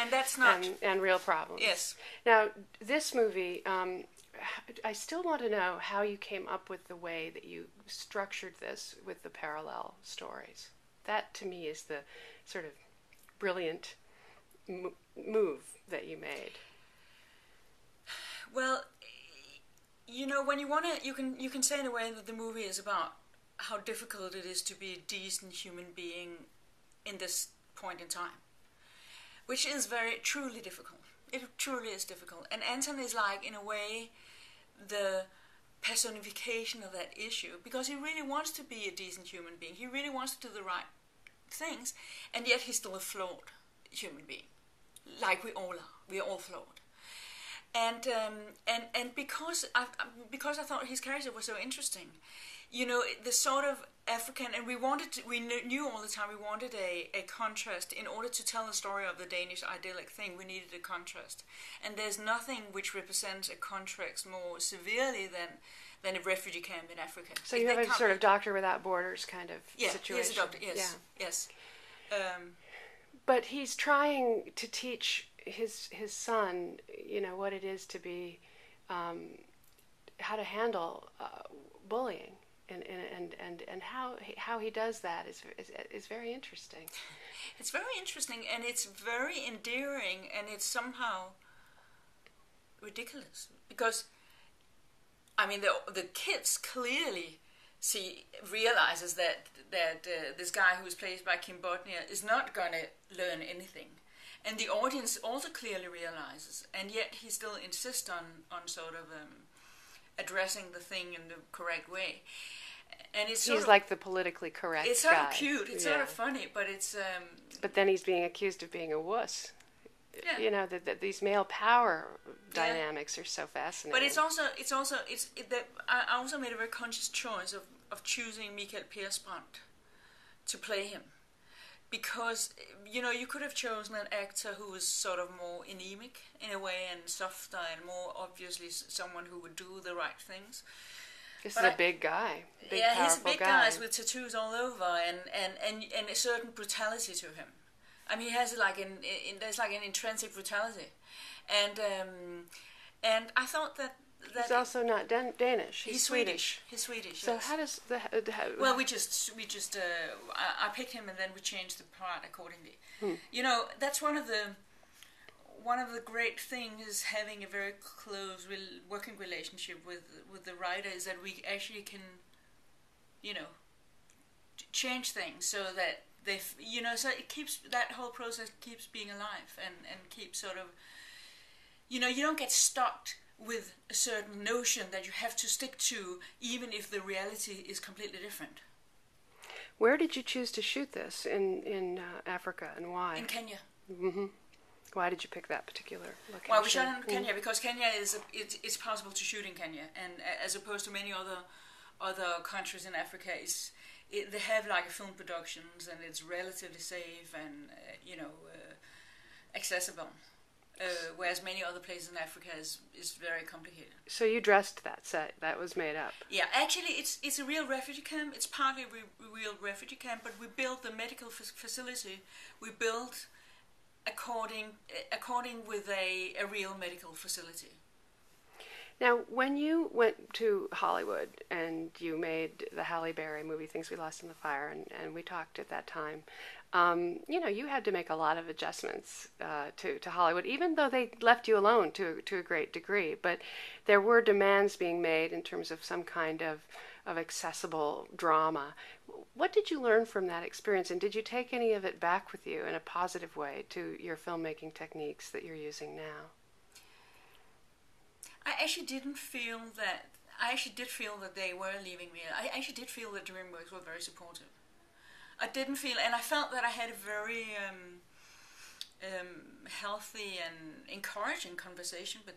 And that's not... And real problems. Yes. Now, this movie, I still want to know how you came up with the way that you structured this with the parallel stories. That, to me, is the sort of brilliant move that you made. Well, when you want to, you can say in a way that the movie is about how difficult it is to be a decent human being in this point in time, which is very truly difficult. It truly is difficult, and Anton is like, in a way, the personification of that issue, because he really wants to be a decent human being. He really wants to do the right things, and yet he's still a flawed human being, like we all are. We are all flawed. And because I thought his character was so interesting, the sort of African, and we knew all the time we wanted a contrast. In order to tell the story of the Danish idyllic thing, we needed a contrast. And there's nothing which represents a contrast more severely than a refugee camp in Africa. So you have a sort of Doctor Without Borders kind of situation. Yeah, he's a doctor, yes. Yeah. Yes. But he's trying to teach his son, what it is to be, how to handle bullying, and how he does that is very interesting. It's very interesting, and it's very endearing, and it's somehow ridiculous, because the kids clearly realizes that this guy who is played by Kim Bodnia is not going to learn anything. And the audience also clearly realizes, and yet he still insists on sort of addressing the thing in the correct way. And he's like the politically correct guy. It's sort of cute, it's sort of funny, but it's... But then he's being accused of being a wuss. Yeah. That these male power dynamics are so fascinating. But I also made a very conscious choice of choosing Mikael Persbrandt to play him. Because, you could have chosen an actor who was sort of more anemic in a way, and softer, and more obviously someone who would do the right things. This is a big guy. He's a big guy with tattoos all over, and a certain brutality to him. He has there's like an intrinsic brutality, and I thought that he's also not Danish. He's Swedish. He's Swedish. So yes. how does Well, we just I picked him, and then we changed the part accordingly. That's one of the great things is having a very close working relationship with the writer, is that we actually can, change things so that they, so it keeps, that whole process keeps being alive, and keeps sort of, you don't get stuck with a certain notion that you have to stick to, even if the reality is completely different. Where did you choose to shoot this in Africa, and why? In Kenya. Mm-hmm. Why did you pick that particular location? Well, we shot in Kenya because Kenya it's possible to shoot in Kenya, and as opposed to many other countries in Africa, they have like film productions, and it's relatively safe and accessible. Whereas many other places in Africa is very complicated. So you dressed that set, that was made up? Yeah, actually it's a real refugee camp. It's partly a real refugee camp, but we built the medical facility. We built according with a real medical facility. Now, when you went to Hollywood and you made the Halle Berry movie, Things We Lost in the Fire, and we talked at that time, you had to make a lot of adjustments to Hollywood, even though they left you alone to a great degree. But there were demands being made in terms of some kind of accessible drama. What did you learn from that experience, and did you take any of it back with you in a positive way to your filmmaking techniques that you're using now? I actually did feel that they were leaving me. I actually did feel that DreamWorks were very supportive. I felt that I had a very healthy and encouraging conversation with